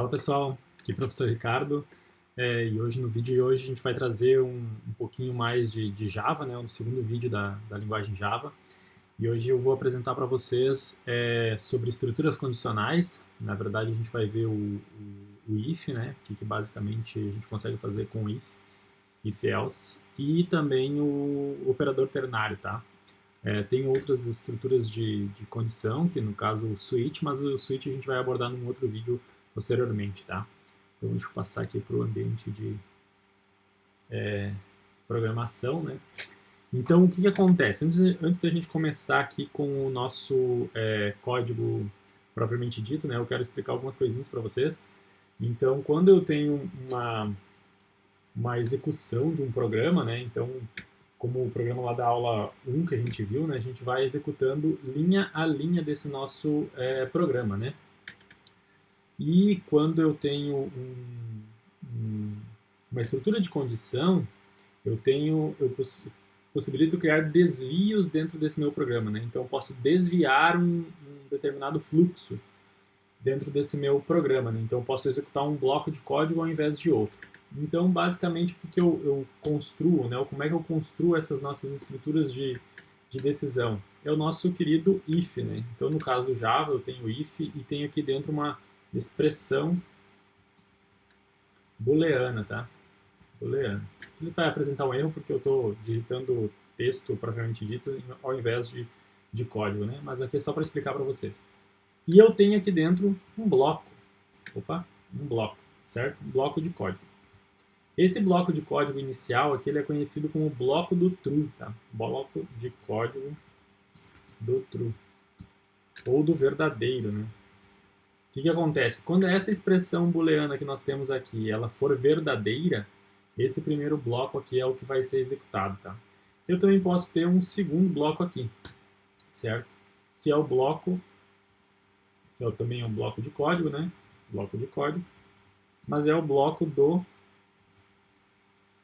Fala pessoal, aqui é o professor Ricardo, e hoje no vídeo de hoje a gente vai trazer um pouquinho mais de Java, né, o segundo vídeo da linguagem Java, e hoje eu vou apresentar para vocês sobre estruturas condicionais. Na verdade a gente vai ver o if, né, que basicamente a gente consegue fazer com if else, e também o operador ternário, tá? Tem outras estruturas de condição, que no caso o switch, mas o switch a gente vai abordar num outro vídeo posteriormente, tá? Então deixa eu passar aqui para o ambiente de programação, né? Então o que acontece? Antes da gente começar aqui com o nosso código propriamente dito, né? Eu quero explicar algumas coisinhas para vocês. Então quando eu tenho uma execução de um programa, né? Então como o programa lá da aula 1 que a gente viu, né? A gente vai executando linha a linha desse nosso programa, né? E quando eu tenho uma estrutura de condição, eu possibilito criar desvios dentro desse meu programa, né? Então eu posso desviar um determinado fluxo dentro desse meu programa, né? Então eu posso executar um bloco de código ao invés de outro. Então basicamente o que eu construo, né? Ou como é que eu construo essas nossas estruturas de decisão? É o nosso querido if, né? Então no caso do Java eu tenho if e tenho aqui dentro uma expressão booleana, tá? Booleana. Ele vai apresentar um erro porque eu estou digitando texto propriamente dito ao invés de código, né? Mas aqui é só para explicar para você. E eu tenho aqui dentro um bloco. Opa, um bloco, certo? Um bloco de código. Esse bloco de código inicial aqui ele é conhecido como bloco do true, tá? Bloco de código do true. Ou do verdadeiro, né? O que acontece? Quando essa expressão booleana que nós temos aqui, ela for verdadeira, esse primeiro bloco aqui é o que vai ser executado, tá? Eu também posso ter um segundo bloco aqui, certo? Que é o bloco, também é um bloco de código, né? Bloco de código, mas é o bloco do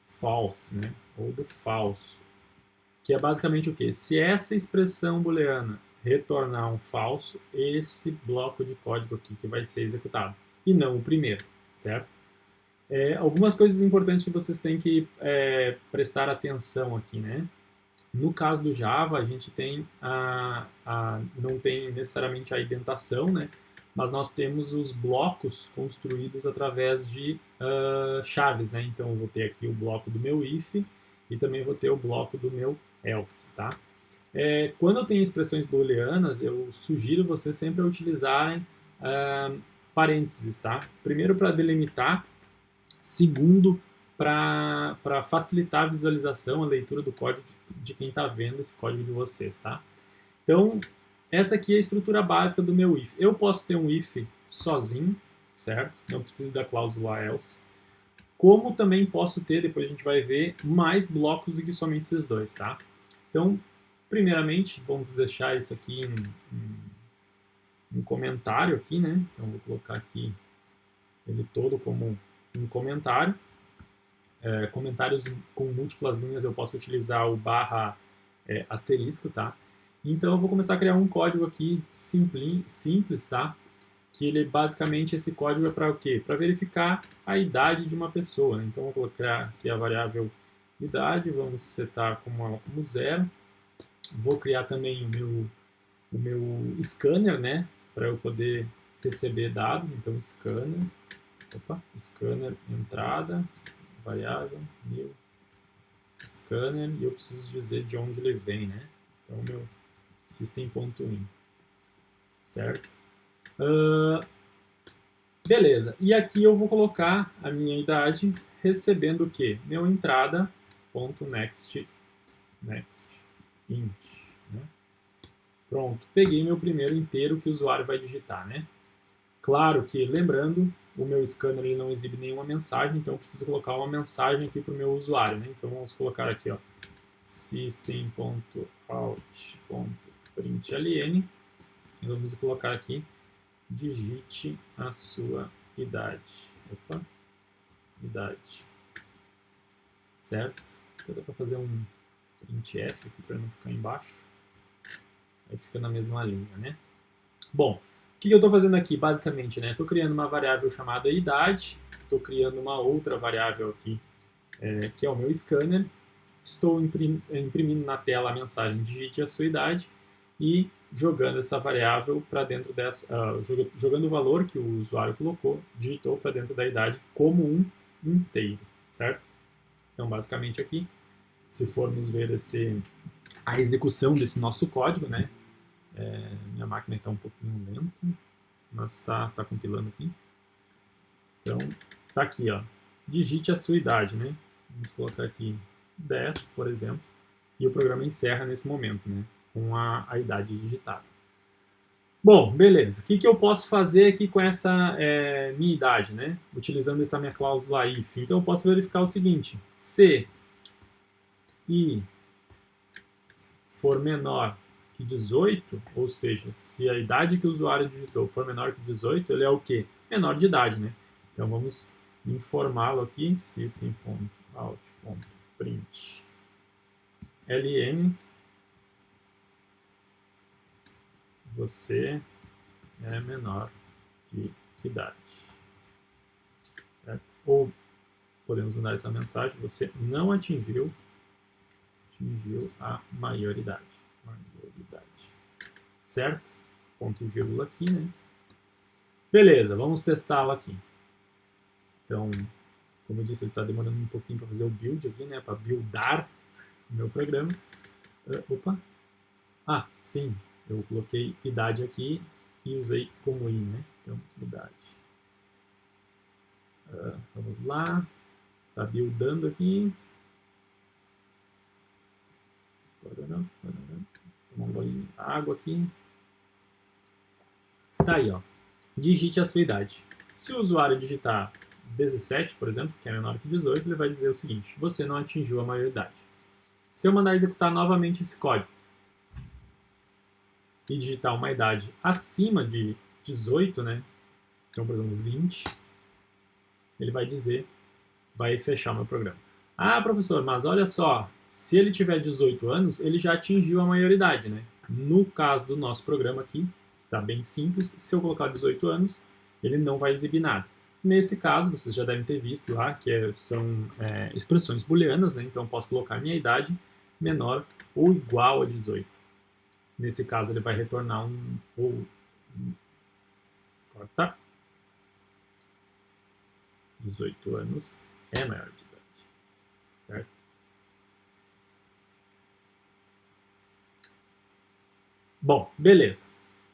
false, né? Ou do falso, que é basicamente o quê? Se essa expressão booleana retornar um falso, esse bloco de código aqui que vai ser executado, e não o primeiro, certo? Algumas coisas importantes que vocês têm que prestar atenção aqui, né? No caso do Java, a gente tem não tem necessariamente a indentação, né? Mas nós temos os blocos construídos através de chaves, né? Então eu vou ter aqui o bloco do meu if e também vou ter o bloco do meu else, tá? Quando eu tenho expressões booleanas, eu sugiro vocês sempre utilizarem parênteses, tá? Primeiro para delimitar, segundo para facilitar a visualização, a leitura do código de quem está vendo esse código de vocês, tá? Então, essa aqui é a estrutura básica do meu if. Eu posso ter um if sozinho, certo? Não preciso da cláusula else. Como também posso ter, depois a gente vai ver, mais blocos do que somente esses dois, tá? Então, primeiramente, vamos deixar isso aqui em comentário aqui, né? Então, vou colocar aqui ele todo como um comentário. Comentários com múltiplas linhas eu posso utilizar o barra asterisco, tá? Então eu vou começar a criar um código aqui simples, tá? Que ele basicamente esse código é para o quê? Para verificar a idade de uma pessoa, né? Então eu vou colocar aqui a variável idade, vamos setar como 0. Vou criar também o meu scanner, né? Para eu poder receber dados, então scanner entrada, variável, new scanner, e eu preciso dizer de onde ele vem, né? Então, meu system.in, certo? Beleza, e aqui eu vou colocar a minha idade recebendo o quê? Meu entrada.next int, né? Pronto, peguei meu primeiro inteiro que o usuário vai digitar, né? Claro que, lembrando, o meu scanner ele não exibe nenhuma mensagem, então eu preciso colocar uma mensagem aqui para o meu usuário, né? Então vamos colocar aqui, ó, system.out.println e vamos colocar aqui, digite a sua idade. Opa, idade. Certo? Então dá para fazer um printf aqui para não ficar embaixo. Aí fica na mesma linha, né? Bom, que eu estou fazendo aqui, basicamente, né? Estou criando uma variável chamada idade, estou criando uma outra variável aqui, que é o meu scanner, estou imprimindo na tela a mensagem digite a sua idade e jogando essa variável para dentro dessa, jogando o valor que o usuário colocou, digitou para dentro da idade como um inteiro, certo? Então, basicamente aqui, se formos ver a execução desse nosso código, né? Minha máquina está um pouquinho lenta, mas está compilando aqui. Então, está aqui, ó. Digite a sua idade, né? Vamos colocar aqui 10, por exemplo, e o programa encerra nesse momento, né? Com a idade digitada. Bom, beleza. O que eu posso fazer aqui com essa minha idade, né? Utilizando essa minha cláusula if. Então, eu posso verificar o seguinte. Se i for menor que 18, ou seja, se a idade que o usuário digitou for menor que 18, ele é o quê? Menor de idade, né? Então, vamos informá-lo aqui, system.out.print ln, você é menor de idade. Certo? Ou podemos mandar essa mensagem, você não atingiu a maioridade. Certo? Ponto e vírgula aqui, né? Beleza, vamos testá-lo aqui. Então, como eu disse, ele está demorando um pouquinho para fazer o build aqui, né? Para buildar o meu programa. Opa! Ah, sim, eu coloquei idade aqui e usei como i, né? Então, idade. Vamos lá. Está buildando aqui. Tomar um golinho de água aqui. Está aí, ó. Digite a sua idade. Se o usuário digitar 17, por exemplo, que é menor que 18, ele vai dizer o seguinte: você não atingiu a maioridade. Se eu mandar executar novamente esse código e digitar uma idade acima de 18, né? Então, por exemplo, 20, ele vai dizer, vai fechar o meu programa. Ah, professor, mas olha só, se ele tiver 18 anos, ele já atingiu a maioridade, né? No caso do nosso programa aqui, que está bem simples, se eu colocar 18 anos, ele não vai exibir nada. Nesse caso, vocês já devem ter visto lá, que são expressões booleanas, né? Então eu posso colocar minha idade menor ou igual a 18. Nesse caso, ele vai retornar corta. 18 anos é maior de idade, certo? Bom, beleza.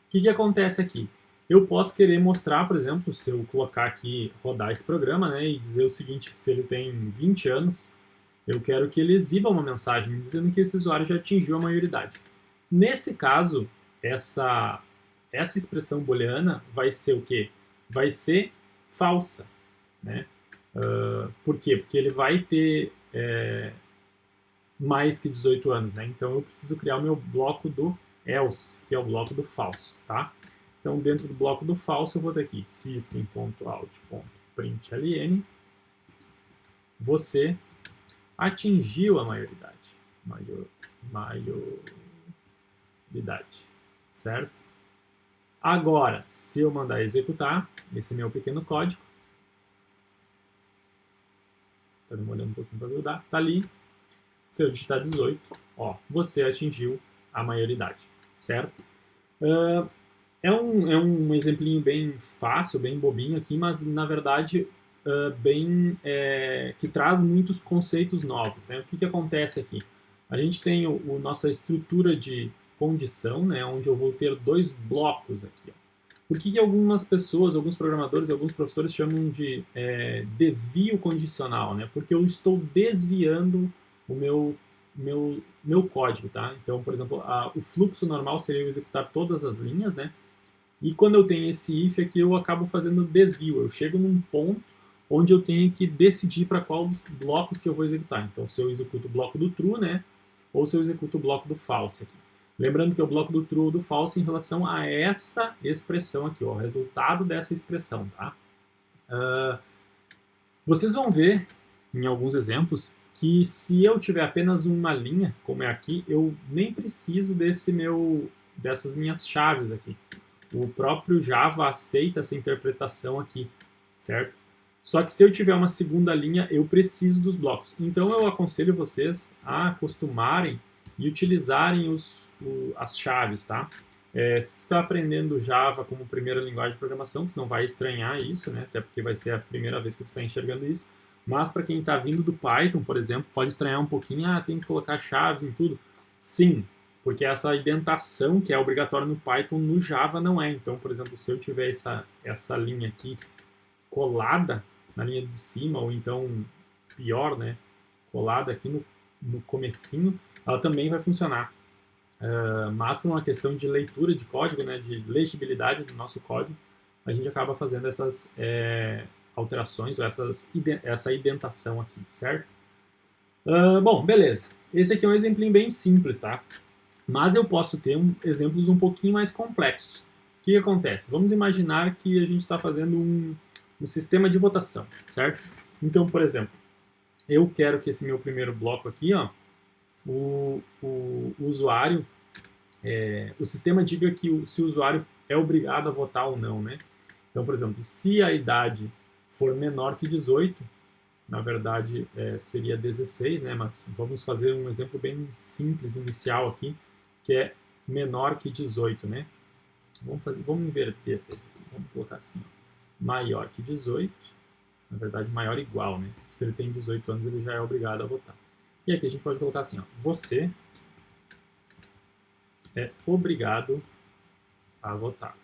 O que acontece aqui? Eu posso querer mostrar, por exemplo, se eu colocar aqui, rodar esse programa, né, e dizer o seguinte, se ele tem 20 anos, eu quero que ele exiba uma mensagem dizendo que esse usuário já atingiu a maioridade. Nesse caso, essa expressão booleana vai ser o quê? Vai ser falsa, né? Por quê? Porque ele vai ter mais que 18 anos, né? Então eu preciso criar o meu bloco do else, que é o bloco do falso, tá? Então dentro do bloco do falso eu vou ter aqui system.out.println, você atingiu a maioridade. Maioridade, certo? Agora, se eu mandar executar esse meu pequeno código, tá demorando um pouquinho para grudar, tá ali. Se eu digitar 18, ó, você atingiu a maioridade, certo? É um exemplinho bem fácil, bem bobinho aqui, mas na verdade que traz muitos conceitos novos, né? O que acontece aqui? A gente tem nossa estrutura de condição, né? Onde eu vou ter dois blocos aqui. Ó. Por que algumas pessoas, alguns programadores, alguns professores chamam de desvio condicional, né? Porque eu estou desviando o meu código, tá? Então, por exemplo, o fluxo normal seria eu executar todas as linhas, né? E quando eu tenho esse if aqui, eu acabo fazendo desvio. Eu chego num ponto onde eu tenho que decidir para qual dos blocos que eu vou executar. Então, se eu executo o bloco do true, né? Ou se eu executo o bloco do false aqui. Lembrando que é o bloco do true ou do false em relação a essa expressão aqui, ó, o resultado dessa expressão, tá? Vocês vão ver, em alguns exemplos, que se eu tiver apenas uma linha, como é aqui, eu nem preciso dessas minhas chaves aqui. O próprio Java aceita essa interpretação aqui, certo? Só que se eu tiver uma segunda linha, eu preciso dos blocos. Então eu aconselho vocês a acostumarem e utilizarem as chaves, tá? Se tu está aprendendo Java como primeira linguagem de programação, tu não vai estranhar isso, né? Até porque vai ser a primeira vez que tu está enxergando isso. Mas para quem está vindo do Python, por exemplo, pode estranhar um pouquinho, tem que colocar chaves em tudo. Sim, porque essa indentação que é obrigatória no Python, no Java não é. Então, por exemplo, se eu tiver essa linha aqui colada na linha de cima, ou então, pior, né, colada aqui no comecinho, ela também vai funcionar. Mas por uma questão de leitura de código, né, de legibilidade do nosso código, a gente acaba fazendo essas alterações, ou essa indentação aqui, certo? Bom, beleza. Esse aqui é um exemplinho bem simples, tá? Mas eu posso ter exemplos um pouquinho mais complexos. O que acontece? Vamos imaginar que a gente está fazendo um sistema de votação, certo? Então, por exemplo, eu quero que esse meu primeiro bloco aqui, ó, o usuário, o sistema diga que se o usuário é obrigado a votar ou não, né? Então, por exemplo, se a idade for menor que 18, na verdade seria 16, né? Mas vamos fazer um exemplo bem simples inicial aqui, que é menor que 18, né? Vamos inverter isso aqui. Vamos colocar assim, ó, maior que 18, na verdade maior igual, né? Se ele tem 18 anos, ele já é obrigado a votar. E aqui a gente pode colocar assim, ó, você é obrigado a votar.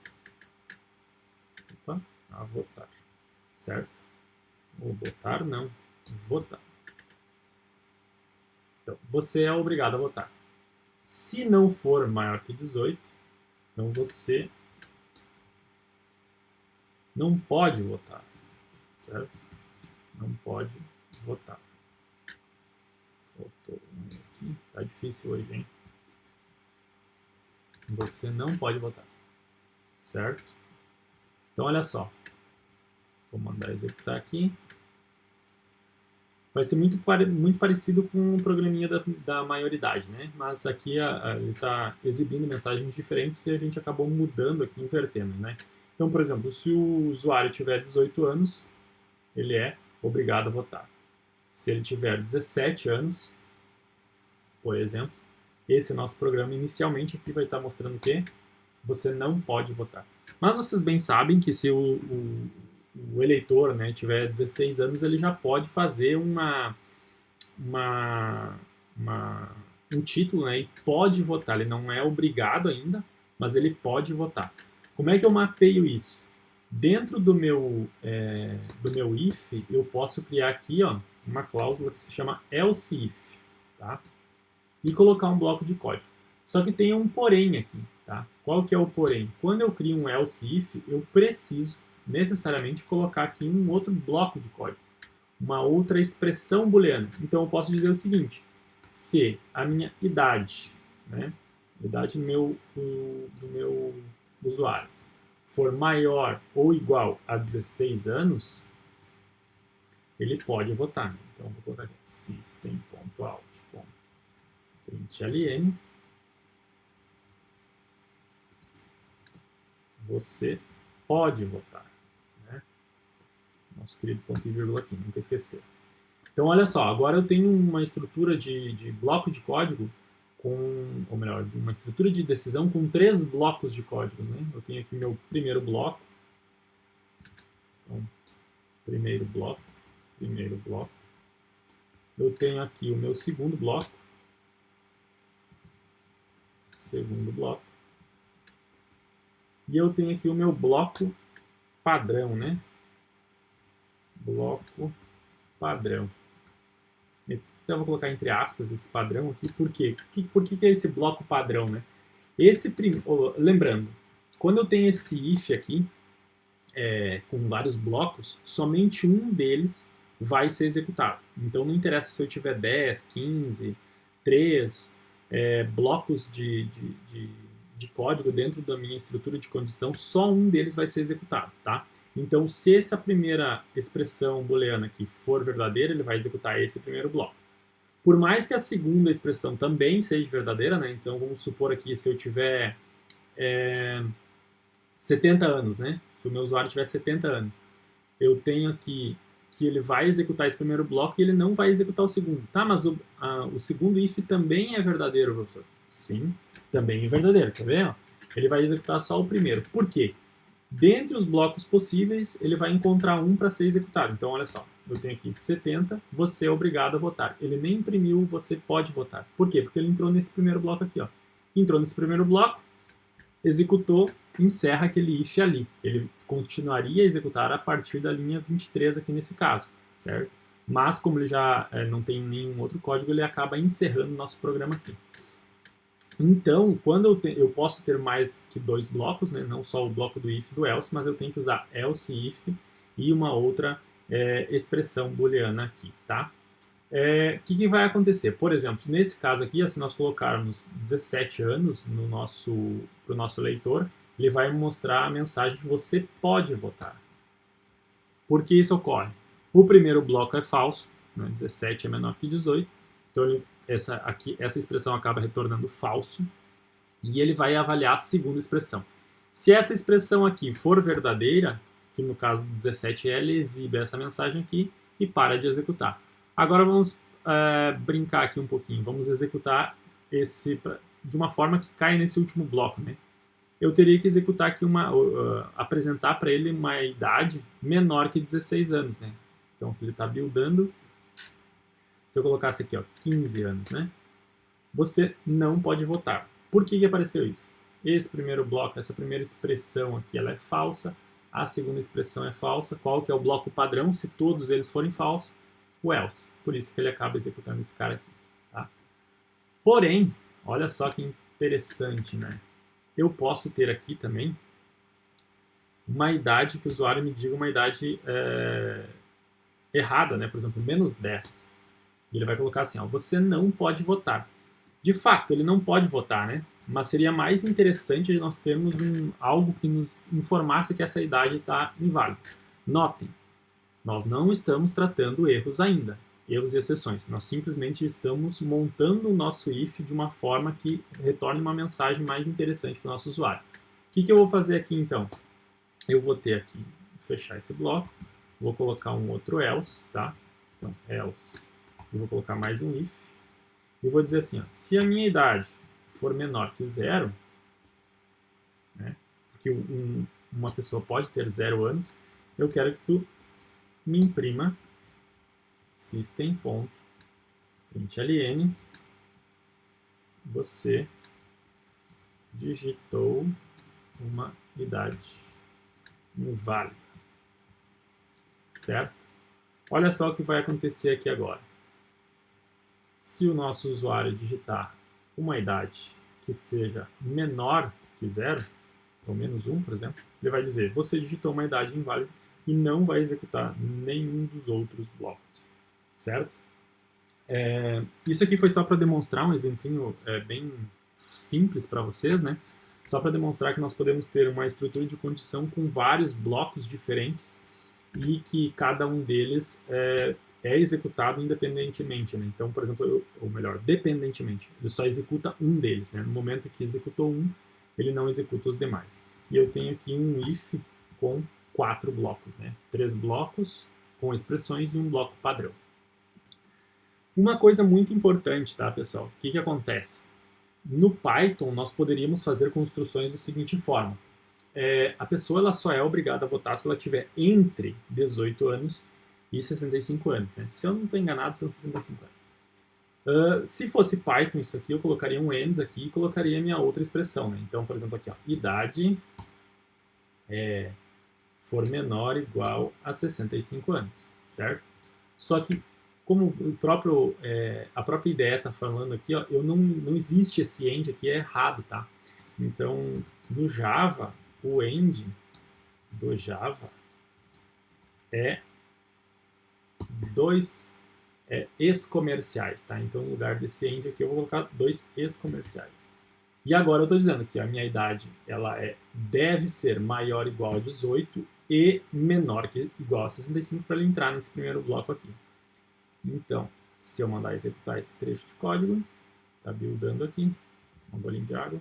Opa, a votar, certo? Ou votar, não, votar. Então, você é obrigado a votar. Se não for maior que 18, então você não pode votar, certo? Não pode votar. Faltou um aqui, tá difícil hoje, hein? Você não pode votar, certo? Então, olha só. Vou mandar executar aqui. Vai ser muito parecido com o programinha da maioridade, né? Mas aqui ele está exibindo mensagens diferentes e a gente acabou mudando aqui, invertendo, né? Então, por exemplo, se o usuário tiver 18 anos, ele é obrigado a votar. Se ele tiver 17 anos, por exemplo, esse nosso programa inicialmente aqui vai estar mostrando o quê? Você não pode votar. Mas vocês bem sabem que se o eleitor, né, tiver 16 anos, ele já pode fazer um título, né, e pode votar. Ele não é obrigado ainda, mas ele pode votar. Como é que eu mapeio isso? Dentro do meu if, eu posso criar aqui, ó, uma cláusula que se chama else if, tá? E colocar um bloco de código. Só que tem um porém aqui, tá? Qual que é o porém? Quando eu crio um else if, eu preciso necessariamente colocar aqui um outro bloco de código, uma outra expressão booleana. Então eu posso dizer o seguinte: se a minha idade, né, idade do meu usuário, for maior ou igual a 16 anos, ele pode votar. Então eu vou colocar aqui system.out.println, você pode votar, né? Nosso querido ponto e vírgula aqui, nunca esquecer. Então, olha só, agora eu tenho uma estrutura de bloco de código ou melhor, uma estrutura de decisão com 3 blocos de código, né? Eu tenho aqui meu primeiro bloco. Então, primeiro bloco. Eu tenho aqui o meu segundo bloco. Segundo bloco. E eu tenho aqui o meu bloco padrão, né? Bloco padrão. Então, eu vou colocar entre aspas esse padrão aqui. Por quê? Por que é esse bloco padrão, né? Lembrando, quando eu tenho esse if aqui, com vários blocos, somente um deles vai ser executado. Então não interessa se eu tiver 10, 15, 3 blocos de código dentro da minha estrutura de condição, só um deles vai ser executado, tá? Então, se essa primeira expressão booleana aqui for verdadeira, ele vai executar esse primeiro bloco. Por mais que a segunda expressão também seja verdadeira, né? Então, vamos supor aqui, se eu tiver 70 anos, né? Se o meu usuário tiver 70 anos, eu tenho aqui que ele vai executar esse primeiro bloco e ele não vai executar o segundo. Tá, mas o segundo if também é verdadeiro, professor? Sim, também é verdadeiro, tá vendo? Ele vai executar só o primeiro. Por quê? Dentre os blocos possíveis, ele vai encontrar um para ser executado. Então, olha só, eu tenho aqui 70, você é obrigado a votar. Ele nem imprimiu, você pode votar. Por quê? Porque ele entrou nesse primeiro bloco aqui, ó. Entrou nesse primeiro bloco, executou, encerra aquele if ali. Ele continuaria a executar a partir da linha 23 aqui nesse caso, certo? Mas como ele já não tem nenhum outro código, ele acaba encerrando o nosso programa aqui. Então, quando eu posso ter mais que dois blocos, né? Não só o bloco do if e do else, mas eu tenho que usar else if e uma outra expressão booleana aqui, tá? Que vai acontecer? Por exemplo, nesse caso aqui, se nós colocarmos 17 anos para o nosso leitor, ele vai mostrar a mensagem que você pode votar. Por que isso ocorre? O primeiro bloco é falso, né? 17 é menor que 18, então essa expressão acaba retornando falso, e ele vai avaliar a segunda expressão. Se essa expressão aqui for verdadeira, que no caso do 17 ele exibe essa mensagem aqui e para de executar. Agora vamos brincar aqui um pouquinho, vamos executar esse de uma forma que cai nesse último bloco, né? Eu teria que executar aqui apresentar para ele uma idade menor que 16 anos, né? Então ele está buildando. Se eu colocasse aqui, ó, 15 anos, né? Você não pode votar. Por que apareceu isso? Esse primeiro bloco, essa primeira expressão aqui, ela é falsa. A segunda expressão é falsa. Qual que é o bloco padrão? Se todos eles forem falsos, o else. Por isso que ele acaba executando esse cara aqui. Tá? Porém, olha só que interessante, né? Eu posso ter aqui também uma idade que o usuário me diga uma idade errada, né? Por exemplo, menos 10. E ele vai colocar assim, ó, você não pode votar. De fato, ele não pode votar, né? Mas seria mais interessante de nós termos algo que nos informasse que essa idade está inválida. Notem, nós não estamos tratando erros ainda, erros e exceções. Nós simplesmente estamos montando o nosso if de uma forma que retorne uma mensagem mais interessante para o nosso usuário. O que eu vou fazer aqui, então? Eu vou ter aqui, fechar esse bloco, vou colocar um outro else, tá? Então, else. Eu vou colocar mais um if. E vou dizer assim, ó, se a minha idade for menor que 0, né, porque uma pessoa pode ter 0 anos, eu quero que tu me imprima system.println você digitou uma idade inválida. Certo? Olha só o que vai acontecer aqui agora. Se o nosso usuário digitar uma idade que seja menor que 0, ou menos 1, por exemplo, ele vai dizer, você digitou uma idade inválida e não vai executar nenhum dos outros blocos, certo? Isso aqui foi só para demonstrar um exemplinho bem simples para vocês, né? Só para demonstrar que nós podemos ter uma estrutura de condição com vários blocos diferentes e que cada um deles é executado independentemente, né? Então, por exemplo, ou melhor, dependentemente. Ele só executa um deles, né? No momento que executou um, ele não executa os demais. E eu tenho aqui um if com 4 blocos, né? 3 blocos com expressões e um bloco padrão. Uma coisa muito importante, tá, pessoal? O que acontece? No Python, nós poderíamos fazer construções da seguinte forma. A pessoa ela só é obrigada a votar se ela tiver entre 18 anos e 65 anos. Né? Se eu não estou enganado, são 65 anos. Se fosse Python isso aqui, eu colocaria um end aqui e colocaria a minha outra expressão. Né? Então, por exemplo, aqui, ó, idade for menor ou igual a 65 anos, certo? Só que, como a própria ideia está falando aqui, ó, não existe esse end aqui, é errado, tá? Então, no Java, o end do Java é dois ex-comerciais, tá? Então, no lugar desse end aqui, eu vou colocar dois ex-comerciais. E agora eu estou dizendo que a minha idade ela deve ser maior ou igual a 18 e menor que igual a 65 para ele entrar nesse primeiro bloco aqui. Então, se eu mandar executar esse trecho de código, está buildando aqui, um bolinho de água.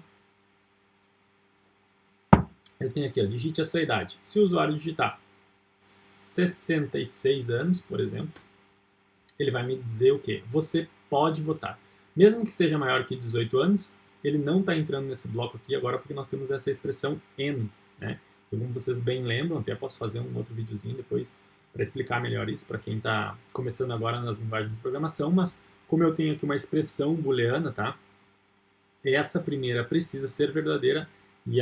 eu tenho aqui, ó, digite a sua idade. Se o usuário digitar 66 anos, por exemplo, ele vai me dizer o quê? Você pode votar. Mesmo que seja maior que 18 anos, ele não está entrando nesse bloco aqui agora porque nós temos essa expressão AND, né? Então, como vocês bem lembram, até posso fazer um outro videozinho depois para explicar melhor isso para quem está começando agora nas linguagens de programação, mas como eu tenho aqui uma expressão booleana, tá? Essa primeira precisa ser verdadeira e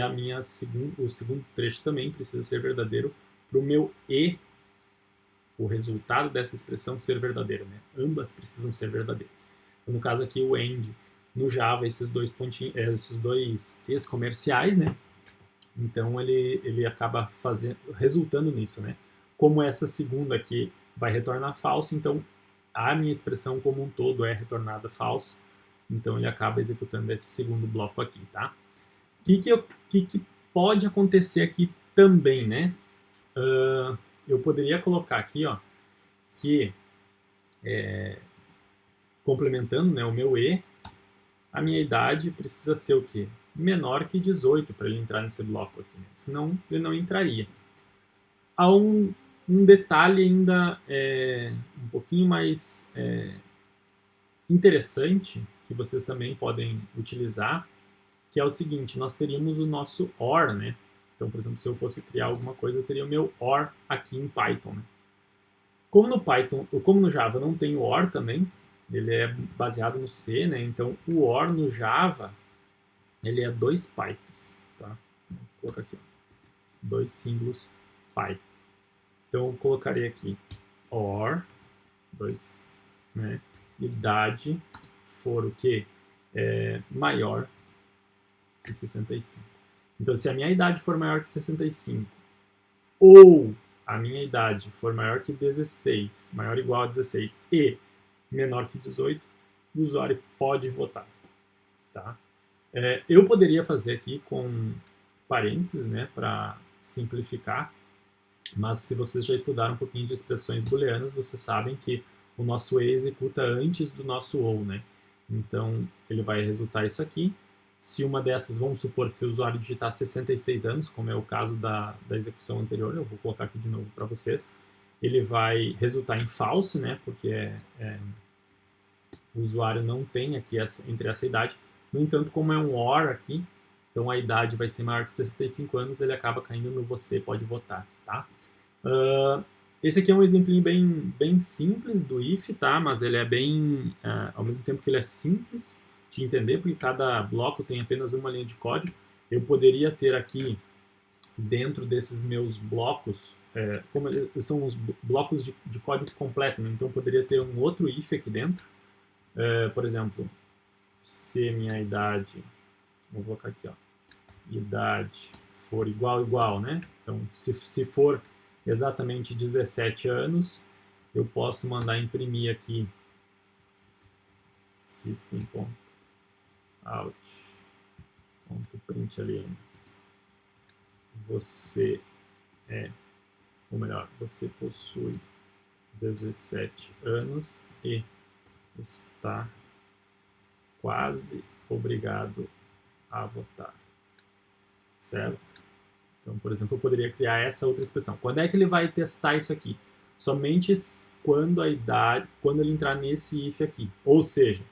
o segundo trecho também precisa ser verdadeiro para o meu E, o resultado dessa expressão, ser verdadeiro, né? Ambas precisam ser verdadeiras. Então, no caso aqui, o AND, no Java, esses dois es comerciais, né? Então, ele acaba resultando nisso, né? Como essa segunda aqui vai retornar falso, então a minha expressão como um todo é retornada falso. Então, ele acaba executando esse segundo bloco aqui, tá? O que pode acontecer aqui também, né? Eu poderia colocar aqui, ó, que complementando, né, o meu E, a minha idade precisa ser o quê? Menor que 18 para ele entrar nesse bloco aqui, né? Senão ele não entraria. Há um detalhe ainda um pouquinho mais interessante que vocês também podem utilizar, que é o seguinte: nós teríamos o nosso OR, né? Então, por exemplo, se eu fosse criar alguma coisa, eu teria o meu OR aqui em Python, né? Como no Java não tem o OR também, ele é baseado no C, né? Então, o OR no Java, ele é 2 pipes, tá? Vou colocar aqui, ó, 2 símbolos pipe. Então, eu colocaria aqui OR, 2, né? Idade for o quê? Maior que 65. Então, se a minha idade for maior que 65, ou a minha idade for maior que 16, maior ou igual a 16, e menor que 18, o usuário pode votar, tá? Eu poderia fazer aqui com parênteses, né, para simplificar, mas se vocês já estudaram um pouquinho de expressões booleanas, vocês sabem que o nosso E executa antes do nosso OU, né? Então, ele vai resultar isso aqui. Se uma dessas, vamos supor, se o usuário digitar 66 anos, como é o caso da execução anterior, eu vou colocar aqui de novo para vocês, ele vai resultar em falso, né? Porque o usuário não tem aqui entre essa idade. No entanto, como é um OR aqui, então a idade vai ser maior que 65 anos, ele acaba caindo no você pode votar, tá? Esse aqui é um exemplinho bem simples do if, tá? Mas ele é ao mesmo tempo que ele é simples de entender, porque cada bloco tem apenas uma linha de código. Eu poderia ter aqui, dentro desses meus blocos, como são os blocos de código completo, né? Então eu poderia ter um outro if aqui dentro. Por exemplo, se minha idade, vou colocar aqui, ó, idade for igual, né? Então, se for exatamente 17 anos, eu posso mandar imprimir aqui system.out.println. Você você possui 17 anos e está quase obrigado a votar, certo? Então, por exemplo, eu poderia criar essa outra expressão. Quando é que ele vai testar isso aqui? Somente quando ele entrar nesse if aqui. Ou seja,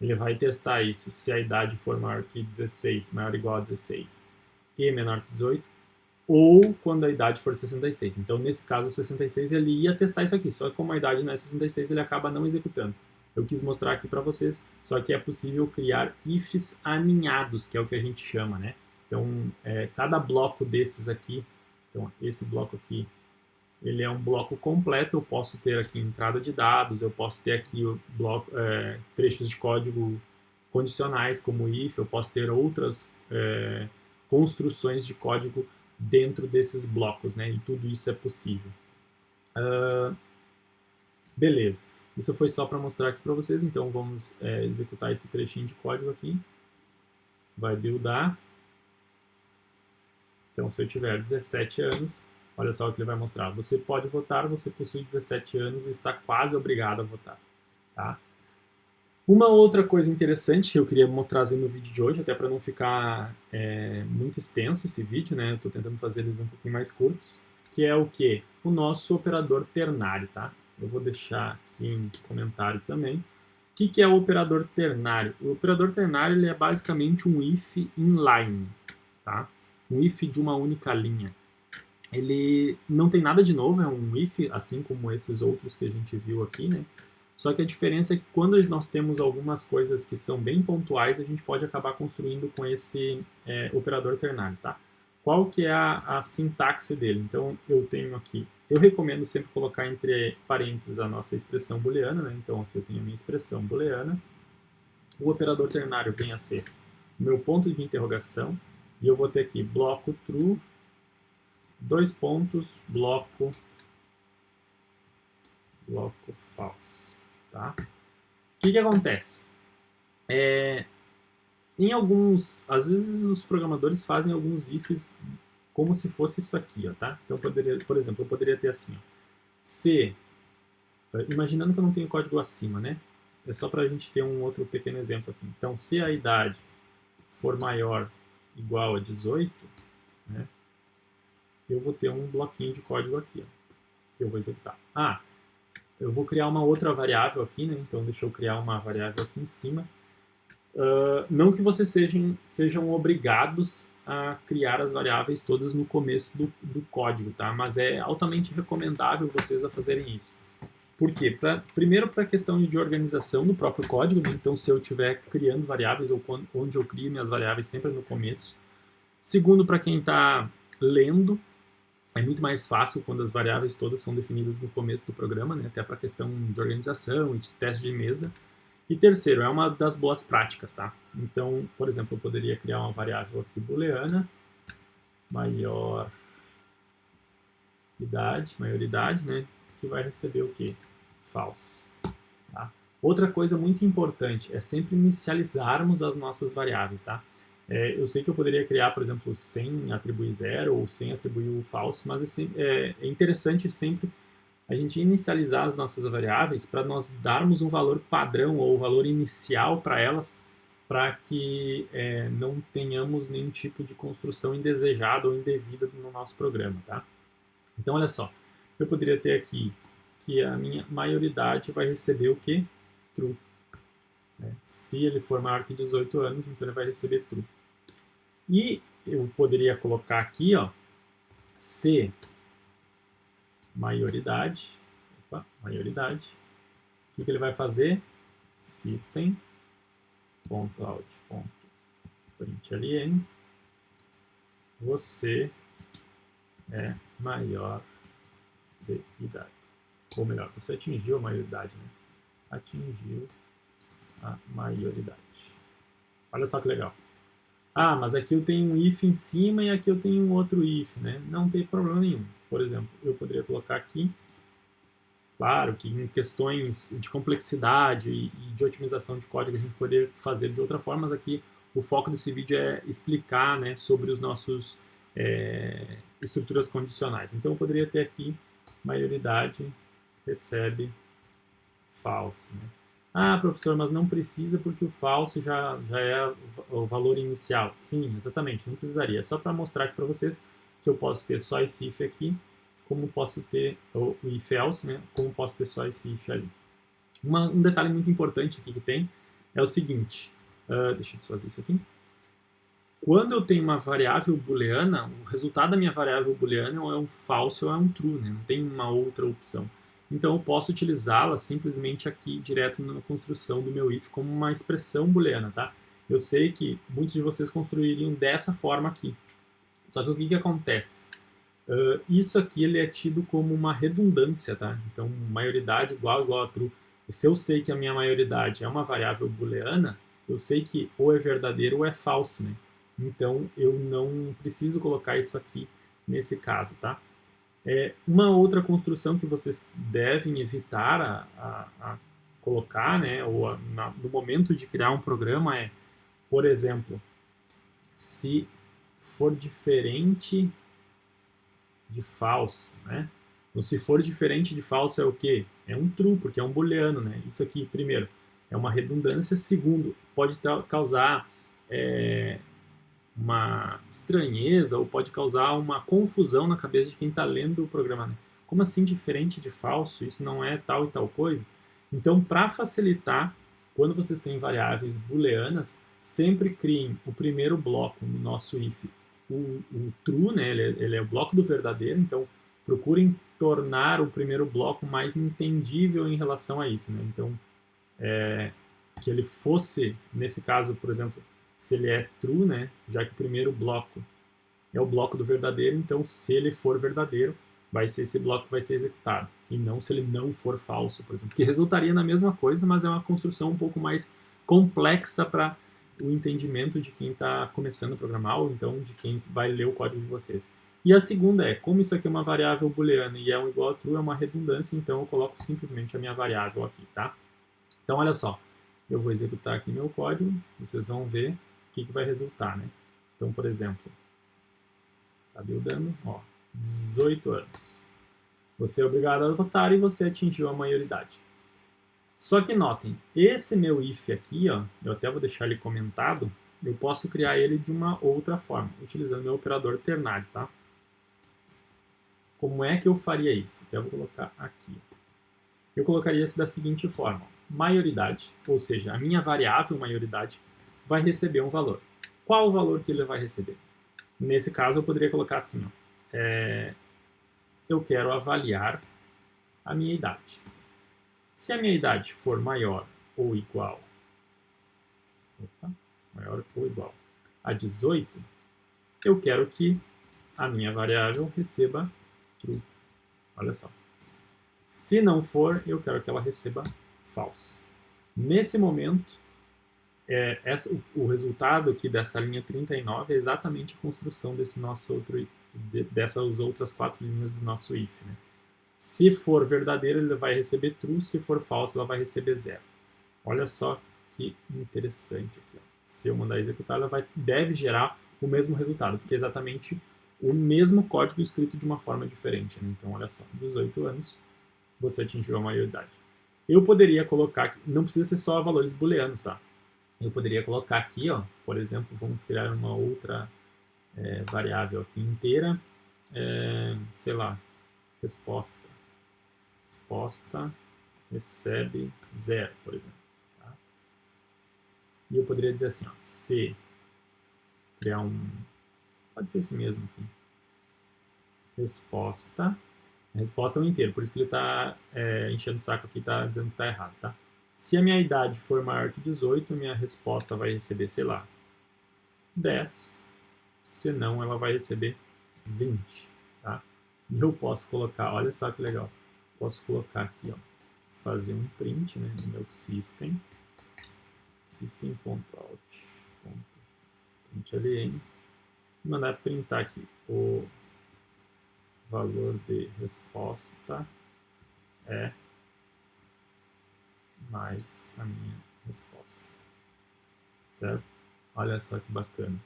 ele vai testar isso se a idade for maior que 16, maior ou igual a 16 e menor que 18, ou quando a idade for 66. Então, nesse caso, 66, ele ia testar isso aqui. Só que como a idade não é 66, ele acaba não executando. Eu quis mostrar aqui para vocês, só que é possível criar ifs aninhados, que é o que a gente chama, né? Então, cada bloco desses aqui, então esse bloco aqui, ele é um bloco completo. Eu posso ter aqui entrada de dados, eu posso ter aqui trechos de código condicionais, como if, eu posso ter outras construções de código dentro desses blocos, né? E tudo isso é possível. Beleza. Isso foi só para mostrar aqui para vocês, então vamos executar esse trechinho de código aqui. Vai buildar. Então, se eu tiver 17 anos, olha só o que ele vai mostrar. Você pode votar, você possui 17 anos e está quase obrigado a votar. Tá? Uma outra coisa interessante que eu queria trazer no vídeo de hoje, até para não ficar muito extenso esse vídeo, né? Eu estou tentando fazer eles um pouquinho mais curtos, que é o que? O nosso operador ternário, tá? Eu vou deixar aqui em comentário também. O que é o operador ternário? O operador ternário ele é basicamente um if inline, tá? Um if de uma única linha. Ele não tem nada de novo, é um if, assim como esses outros que a gente viu aqui, né? Só que a diferença é que quando nós temos algumas coisas que são bem pontuais, a gente pode acabar construindo com esse operador ternário, tá? Qual que é a sintaxe dele? Então, eu tenho aqui, eu recomendo sempre colocar entre parênteses a nossa expressão booleana, né? Então, aqui eu tenho a minha expressão booleana. O operador ternário vem a ser o meu ponto de interrogação, e eu vou ter aqui bloco true, dois pontos, bloco false, tá? O que acontece? Às vezes os programadores fazem alguns ifs como se fosse isso aqui, ó, tá? Então, por exemplo, eu poderia ter assim, ó, se, imaginando que eu não tenho código acima, né? É só para a gente ter um outro pequeno exemplo aqui. Então, se a idade for maior igual a 18, né? Eu vou ter um bloquinho de código aqui, ó, que eu vou executar. Eu vou criar uma outra variável aqui, né? Então, deixa eu criar uma variável aqui em cima. Não que vocês sejam obrigados a criar as variáveis todas no começo do código, tá? Mas é altamente recomendável vocês a fazerem isso. Por quê? Primeiro, para a questão de organização do próprio código, né? Então, se eu estiver criando variáveis ou onde eu crio minhas variáveis sempre no começo. Segundo, para quem está lendo, é muito mais fácil quando as variáveis todas são definidas no começo do programa, né? Até para a questão de organização e de teste de mesa. E terceiro, é uma das boas práticas, tá? Então, por exemplo, eu poderia criar uma variável aqui booleana, maioridade, né? Que vai receber o quê? False. Tá? Outra coisa muito importante é sempre inicializarmos as nossas variáveis, tá? Eu sei que eu poderia criar, por exemplo, sem atribuir zero ou sem atribuir o false, mas é interessante sempre a gente inicializar as nossas variáveis para nós darmos um valor padrão ou valor inicial para elas, para que não tenhamos nenhum tipo de construção indesejada ou indevida no nosso programa, tá? Então, olha só, eu poderia ter aqui que a minha maioridade vai receber o quê? True. Se ele for maior que 18 anos, então ele vai receber true. E eu poderia colocar aqui, ó, se maioridade, o que ele vai fazer? System.out.println, você é maior de idade. Ou melhor, você atingiu a maioridade, né? Atingiu a maioridade. Olha só que legal. Mas aqui eu tenho um if em cima e aqui eu tenho um outro if, né? Não tem problema nenhum. Por exemplo, eu poderia colocar aqui, claro que em questões de complexidade e de otimização de código a gente poderia fazer de outra forma, mas aqui o foco desse vídeo é explicar, né, sobre os nossos estruturas condicionais. Então eu poderia ter aqui maioridade recebe false, né? Professor, mas não precisa porque o false já é o valor inicial. Sim, exatamente, não precisaria. É só para mostrar aqui para vocês que eu posso ter só esse if aqui, como posso ter o if else, né? Como posso ter só esse if ali. Um detalhe muito importante aqui que tem é o seguinte, deixa eu desfazer isso aqui. Quando eu tenho uma variável booleana, o resultado da minha variável booleana ou é um false ou é um true, né? Não tem uma outra opção. Então eu posso utilizá-la simplesmente aqui direto na construção do meu if como uma expressão booleana, tá? Eu sei que muitos de vocês construiriam dessa forma aqui. Só que o que acontece? Isso aqui ele é tido como uma redundância, tá? Então maioridade igual a true. E se eu sei que a minha maioridade é uma variável booleana, eu sei que ou é verdadeiro ou é falso, né? Então eu não preciso colocar isso aqui nesse caso, tá? Uma outra construção que vocês devem evitar a colocar, né, ou no momento de criar um programa é, por exemplo, se for diferente de falso, né? Então, se for diferente de falso é o quê? É um true, porque é um booleano, né? Isso aqui, primeiro, é uma redundância. Segundo, pode causar uma estranheza ou pode causar uma confusão na cabeça de quem está lendo o programa, né? Como assim diferente de falso? Isso não é tal e tal coisa? Então, para facilitar, quando vocês têm booleanas, sempre criem o primeiro bloco no nosso if, o true, né? Ele é o bloco do verdadeiro, então procurem tornar o primeiro bloco mais entendível em relação a isso, né? Então, que ele fosse, nesse caso, por exemplo, se ele é true, né? Já que o primeiro bloco é o bloco do verdadeiro, então se ele for verdadeiro, vai ser esse bloco que vai ser executado, e não se ele não for falso, por exemplo, que resultaria na mesma coisa, mas é uma construção um pouco mais complexa para o entendimento de quem está começando a programar, ou então de quem vai ler o código de vocês. E a segunda é, como isso aqui é uma variável booleana e é um igual a true, é uma redundância, então eu coloco simplesmente a minha variável aqui, tá? Então, olha só, eu vou executar aqui meu código, vocês vão ver o que vai resultar, né? Então, por exemplo, está buildando, ó, 18 anos. Você é obrigado a votar e você atingiu a maioridade. Só que notem, esse meu if aqui, ó, eu até vou deixar ele comentado, eu posso criar ele de uma outra forma, utilizando meu operador ternário, tá? Como é que eu faria isso? Até vou colocar aqui. Eu colocaria isso da seguinte forma: maioridade, ou seja, a minha variável maioridade vai receber um valor. Qual o valor que ele vai receber? Nesse caso, eu poderia colocar assim, ó, eu quero avaliar a minha idade. Se a minha idade for maior ou igual, a 18, eu quero que a minha variável receba true. Olha só. Se não for, eu quero que ela receba false. Nesse momento, o resultado aqui dessa linha 39 é exatamente a construção desse nosso dessas outras 4 linhas do nosso if, né? Se for verdadeiro, ele vai receber true. Se for falso, ela vai receber 0. Olha só que interessante aqui, ó. Se eu mandar executar, ela deve gerar o mesmo resultado, porque é exatamente o mesmo código escrito de uma forma diferente, né? Então, olha só, 18 anos, você atingiu a maioridade. Eu poderia colocar aqui, não precisa ser só valores booleanos, tá? Eu poderia colocar aqui, ó, por exemplo, vamos criar uma outra variável aqui inteira, sei lá, resposta recebe 0, por exemplo. Tá? E eu poderia dizer assim, ó, se criar pode ser esse mesmo aqui, resposta é um inteiro, por isso que ele está enchendo o saco aqui, está dizendo que está errado, tá? Se a minha idade for maior que 18, minha resposta vai receber, sei lá, 10, senão ela vai receber 20, tá? E eu posso colocar, olha só que legal, posso colocar aqui, ó, fazer um print, né, no meu system.out.println e mandar printar aqui o valor de resposta é mais a minha resposta, certo? Olha só que bacana.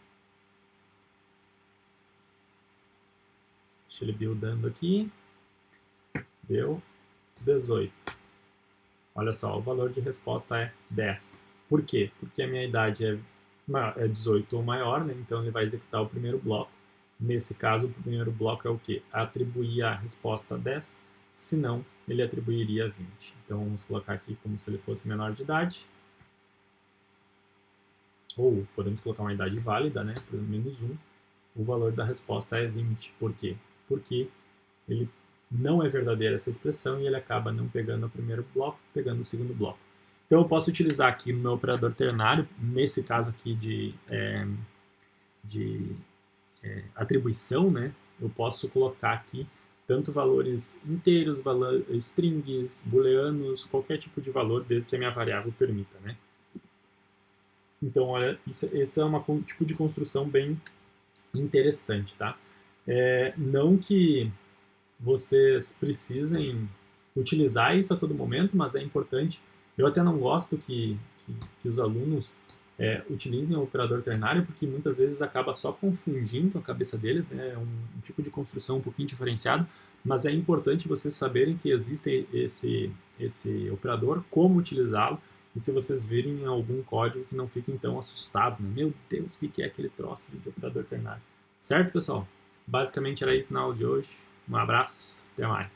Deixa ele buildando aqui. Deu 18. Olha só, o valor de resposta é 10. Por quê? Porque a minha idade é 18 ou maior, né? Então ele vai executar o primeiro bloco. Nesse caso, o primeiro bloco é o quê? Atribuir a resposta 10, senão ele atribuiria 20. Então vamos colocar aqui como se ele fosse menor de idade. Ou podemos colocar uma idade válida, né? Por exemplo, menos 1. O valor da resposta é 20. Por quê? Porque ele não é verdadeira essa expressão e ele acaba não pegando o primeiro bloco, pegando o segundo bloco. Então eu posso utilizar aqui no meu operador ternário, nesse caso aqui de atribuição, né? Eu posso colocar aqui tanto valores inteiros, strings, booleanos, qualquer tipo de valor, desde que a minha variável permita, né? Então, olha, esse é um tipo de construção bem interessante, tá? Não que vocês precisem utilizar isso a todo momento, mas é importante. Eu até não gosto que os alunos utilizem o operador ternário, porque muitas vezes acaba só confundindo a cabeça deles, né? É um tipo de construção um pouquinho diferenciado, mas é importante vocês saberem que existe esse operador, como utilizá-lo, E se vocês virem algum código, que não fiquem tão assustados, né? Meu Deus, o que é aquele troço de operador ternário? Certo, pessoal? Basicamente era isso na aula de hoje. Um abraço, até mais.